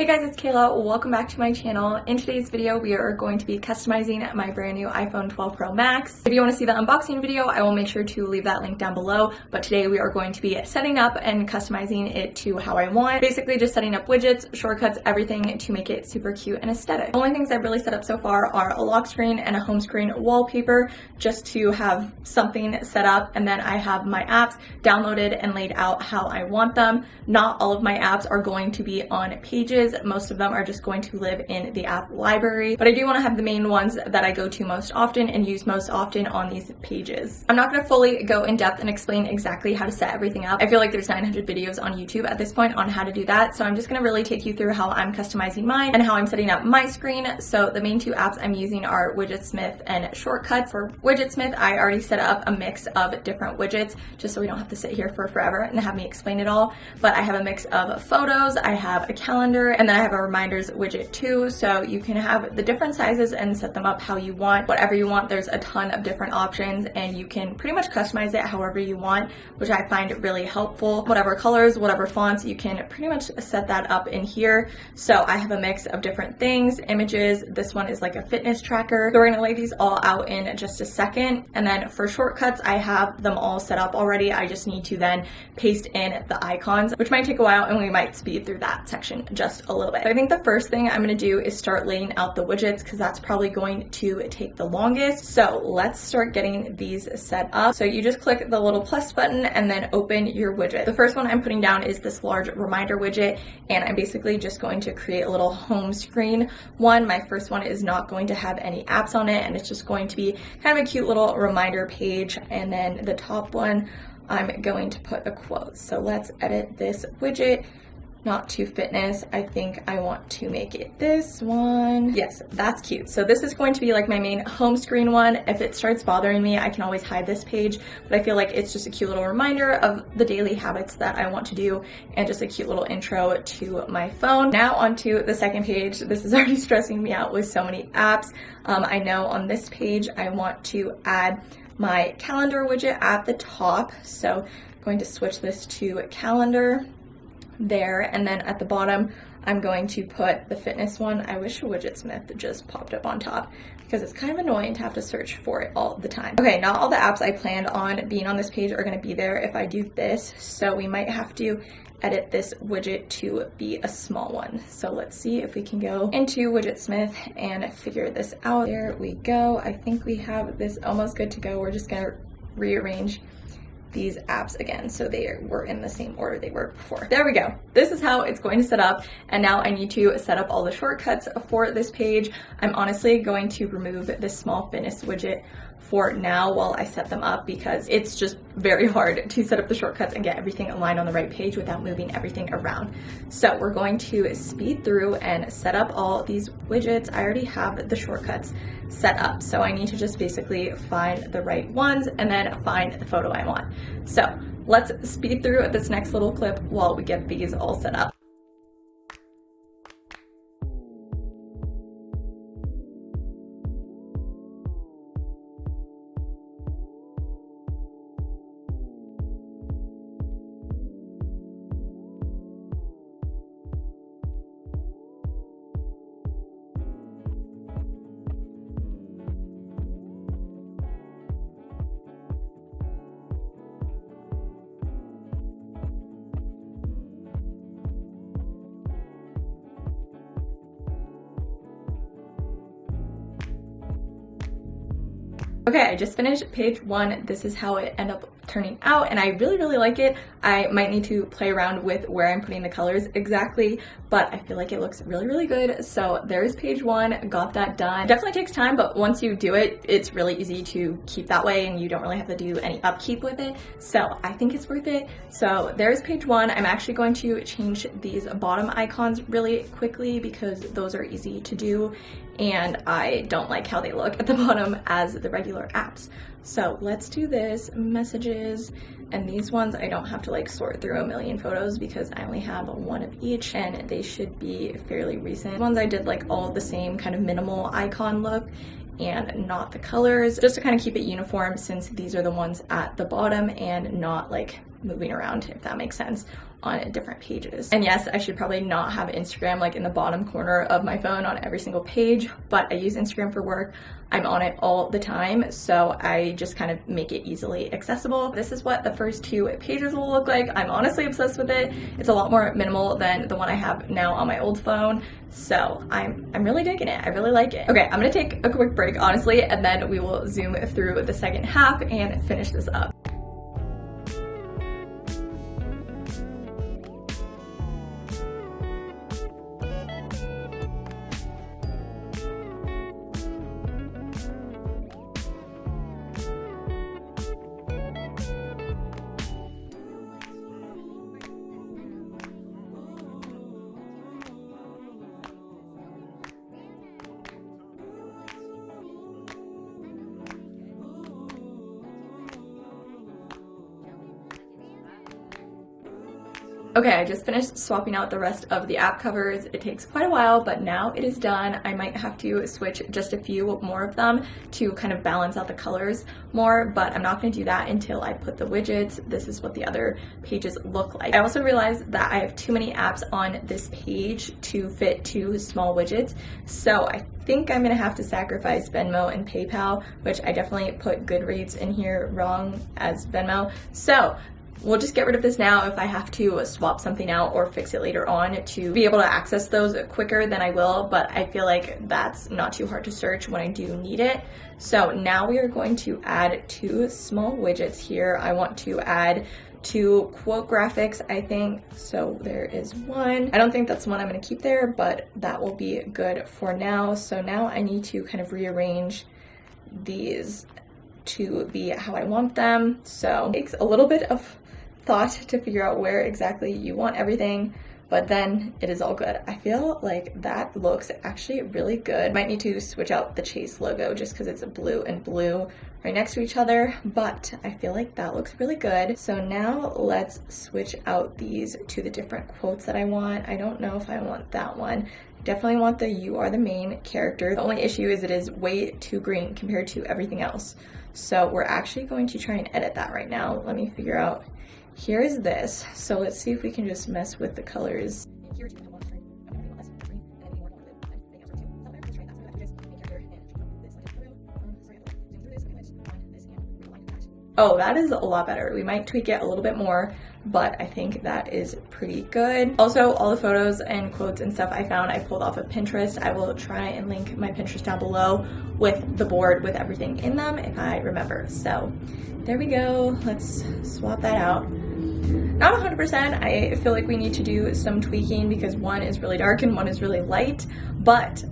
Hey guys, it's Kayla. Welcome back to my channel. In today's video, we are going to be customizing my brand new iPhone 12 Pro Max. If you want to see the unboxing video, I will make sure to leave that link down below. But today we are going to be setting up and customizing it to how I want. Basically just setting up widgets, shortcuts, everything to make it super cute and aesthetic. The only things I've really set up so far are a lock screen and a home screen wallpaper just to have something set up. And then I have my apps downloaded and laid out how I want them. Not all of my apps are going to be on pages. Most of them are just going to live in the app library, but I do want to have the main ones that I go to most often and use most often on these pages. I'm not going to fully go in depth and explain exactly how to set everything up. I feel like there's 900 videos on YouTube at this point on how to do that, so I'm just going to really take you through how I'm customizing mine and how I'm setting up my screen. So the main two apps I'm using are Widgetsmith and Shortcuts. For Widgetsmith, I already set up a mix of different widgets just so we don't have to sit here for forever and have me explain it all, but I have a mix of photos, I have a calendar, and then I have a reminders widget too, so you can have the different sizes and set them up how you want, whatever you want. There's a ton of different options and you can pretty much customize it however you want, which I find really helpful. Whatever colors, whatever fonts, you can pretty much set that up in here. So I have a mix of different things, images. This one is like a fitness tracker. So we're gonna lay these all out in just a second. And then for shortcuts, I have them all set up already. I just need to then paste in the icons, which might take a while and we might speed through that section just a little bit. I think the first thing I'm going to do is start laying out the widgets because that's probably going to take the longest. So let's start getting these set up. So you just click the little plus button and then open your widget. The first one I'm putting down is this large reminder widget, and I'm basically just going to create a little home screen one. My first one is not going to have any apps on it, and it's just going to be kind of a cute little reminder page. And then the top one, I'm going to put a quote. So let's edit this widget. Not to fitness. I think I want to make it this one. Yes, that's cute. So this is going to be like my main home screen one. If it starts bothering me, I can always hide this page, but I feel like it's just a cute little reminder of the daily habits that I want to do and just a cute little intro to my phone. Now onto the second page. This is already stressing me out with so many apps. I know on this page, I want to add my calendar widget at the top. So I'm going to switch this to calendar there, and then at the bottom I'm going to put the fitness one. I wish Widgetsmith just popped up on top because it's kind of annoying to have to search for it all the time. Okay, not all the apps I planned on being on this page are going to be there if I do this, so we might have to edit this widget to be a small one. So let's see if we can go into Widgetsmith and figure this out. There we go. I think we have this almost good to go. We're just going to rearrange these apps again so they were in the same order they were before. There we go. This is how it's going to set up, and now I need to set up all the shortcuts for this page. I'm honestly going to remove this small fitness widget for now while I set them up because it's just very hard to set up the shortcuts and get everything aligned on the right page without moving everything around. So we're going to speed through and set up all these widgets. I already have the shortcuts set up, so I need to just basically find the right ones and then find the photo I want. So let's speed through this next little clip while we get these all set up. Okay, I just finished page one. This is how it ended up turning out, and I really like it. I might need to play around with where I'm putting the colors exactly, but I feel like it looks really good. So there's page one, got that done. It definitely takes time, but once you do it, it's really easy to keep that way and you don't really have to do any upkeep with it. So I think it's worth it. So there's page one. I'm actually going to change these bottom icons really quickly because those are easy to do, and I don't like how they look at the bottom as the regular apps. So let's do this, messages, and these ones I don't have to like sort through a million photos because I only have one of each and they should be fairly recent. Ones I did like all the same kind of minimal icon look and not the colors, just to kind of keep it uniform since these are the ones at the bottom and not like moving around, if that makes sense. on different pages. And yes, I should probably not have Instagram like in the bottom corner of my phone on every single page, but I use Instagram for work. I'm on it all the time, so I just kind of make it easily accessible. This is what the first 2 pages will look like. I'm honestly obsessed with it. It's a lot more minimal than the one I have now on my old phone, so I'm really digging it. I really like it. Okay, I'm gonna take a quick break, honestly, and then we will zoom through the second half and finish this up. Okay, I just finished swapping out the rest of the app covers. It takes quite a while, but now it is done. I might have to switch just a few more of them to kind of balance out the colors more, but I'm not going to do that until I put the widgets. This is what the other pages look like. I also realized that I have too many apps on this page to fit 2 small widgets, so I think I'm going to have to sacrifice Venmo and PayPal, which I definitely put Goodreads in here wrong as Venmo. So we'll just get rid of this now. If I have to swap something out or fix it later on to be able to access those quicker, then I will, but I feel like that's not too hard to search when I do need it. So now we are going to add 2 small widgets here. I want to add 2 quote graphics, I think. So there is one. I don't think that's one I'm going to keep there, but that will be good for now. So now I need to kind of rearrange these to be how I want them. So it takes a little bit of thought to figure out where exactly you want everything, but then it is all good. I feel like that looks actually really good. Might need to switch out the Chase logo just because it's blue and blue right next to each other, but I feel like that looks really good. So now let's switch out these to the different quotes that I want. I don't know if I want that one. I definitely want the "you are the main character." The only issue is it is way too green compared to everything else. So we're actually going to try and edit that right now. Let me figure out. Here is this. So let's see if we can just mess with the colors. Oh, that is a lot better. We might tweak it a little bit more, but I think that is pretty good. Also, all the photos and quotes and stuff I found, I pulled off of Pinterest. I will try and link my Pinterest down below with the board with everything in them if I remember. So there we go. Let's swap that out. Not 100%. I feel like we need to do some tweaking because one is really dark and one is really light, but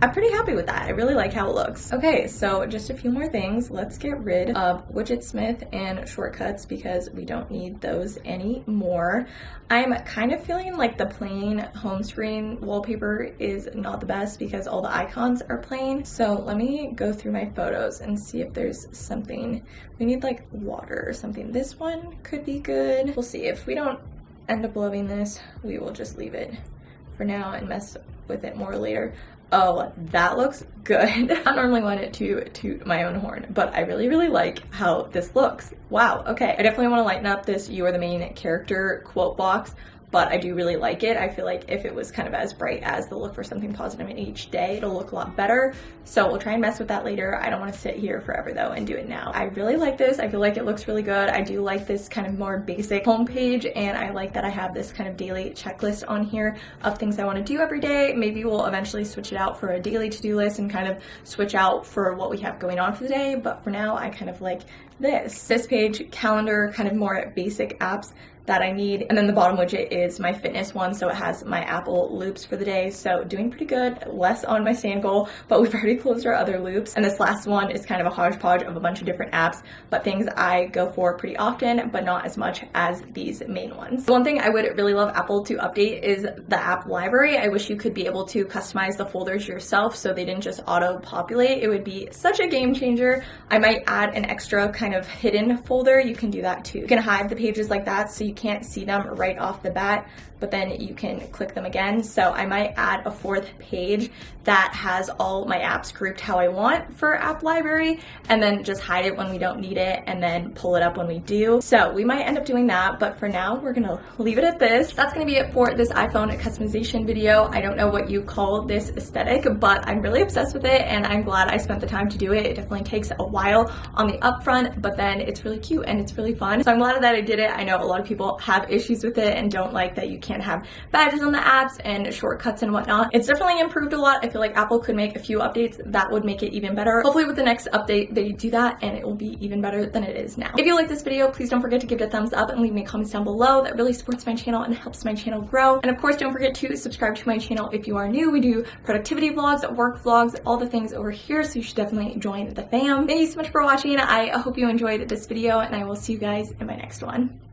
I'm pretty happy with that. I really like how it looks. Okay, so just a few more things. Let's get rid of Widgetsmith and shortcuts because we don't need those anymore. I'm kind of feeling like the plain home screen wallpaper is not the best because all the icons are plain. So let me go through my photos and see if there's something. We need like water or something. This one could be good. We'll see. If we don't end up loving this, we will just leave it for now and mess with it more later. Oh, that looks good. I normally want it to toot my own horn, but I really, really like how this looks. Wow, okay. I definitely want to lighten up this "you are the main character" quote box, but I do really like it. I feel like if it was kind of as bright as the "look for something positive in each day," it'll look a lot better. So we'll try and mess with that later. I don't want to sit here forever though and do it now. I really like this. I feel like it looks really good. I do like this kind of more basic homepage, and I like that I have this kind of daily checklist on here of things I want to do every day. Maybe we'll eventually switch it out for a daily to-do list and kind of switch out for what we have going on for the day, but for now I kind of like this. This page, calendar, kind of more basic apps that I need. And then the bottom widget is my fitness one, so it has my Apple loops for the day. So doing pretty good, less on my stand goal, but we've already closed our other loops. And this last one is kind of a hodgepodge of a bunch of different apps, but things I go for pretty often, but not as much as these main ones. One thing I would really love Apple to update is the app library. I wish you could be able to customize the folders yourself so they didn't just auto-populate. It would be such a game changer. I might add an extra kind kind of hidden folder, you can do that too. You can hide the pages like that so you can't see them right off the bat, but then you can click them again. So I might add a 4th page that has all my apps grouped how I want for app library, and then just hide it when we don't need it and then pull it up when we do. So we might end up doing that, but for now we're gonna leave it at this. That's gonna be it for this iPhone customization video. I don't know what you call this aesthetic, but I'm really obsessed with it and I'm glad I spent the time to do it. It definitely takes a while on the upfront, but then it's really cute and it's really fun. So I'm glad that I did it. I know a lot of people have issues with it and don't like that you can't have badges on the apps and shortcuts and whatnot. It's definitely improved a lot. I feel like Apple could make a few updates that would make it even better. Hopefully with the next update they do that and it will be even better than it is now. If you like this video, please don't forget to give it a thumbs up and leave me comments down below. That really supports my channel and helps my channel grow. And of course, don't forget to subscribe to my channel if you are new. We do productivity vlogs, work vlogs, all the things over here, so you should definitely join the fam. Thank you so much for watching. I hope you enjoyed this video and I will see you guys in my next one.